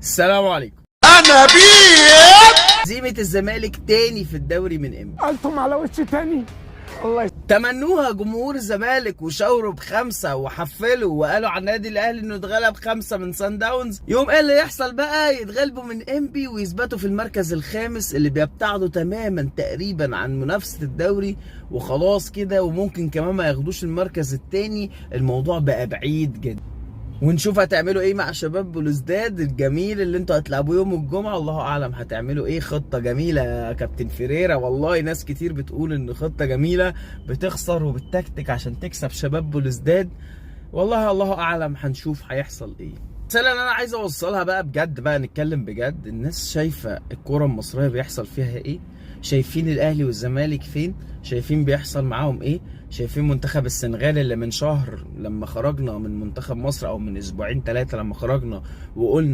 السلام عليكم. انا بيه هزيمة الزمالك تاني في الدوري من امتى؟ قلتم على وش تاني. الله تمنوها جمهور الزمالك وشاوروا بخمسة وحفلوا وقالوا على النادي الاهلي انه اتغلب 5 من سان داونز. يوم ايه اللي يحصل بقى؟ يتغلبوا من انبي ويثبتوا في المركز الخامس اللي بيبتعدوا تماما تقريبا عن منافسة الدوري وخلاص كده، وممكن كمان ما ياخدوش المركز التاني. الموضوع بقى بعيد جدا. ونشوف هتعملوا ايه مع شباب بلوزداد الجميل اللي انتوا هتلعبوا يوم الجمعه. الله اعلم هتعملوا ايه. خطه جميله يا كابتن فيريرا، والله ناس كتير بتقول ان خطه جميله، بتخسر وبتكتك عشان تكسب شباب بلوزداد. والله الله اعلم، هنشوف هيحصل ايه. الرساله اللي انا عايز اوصلها بقى بجد، بقى نتكلم بجد، الناس شايفه الكره المصريه بيحصل فيها ايه، شايفين الاهلي والزمالك فين، شايفين بيحصل معاهم ايه، شايفين منتخب السنغال اللي من شهر لما خرجنا من منتخب مصر، او من اسبوعين 3 لما خرجنا وقلنا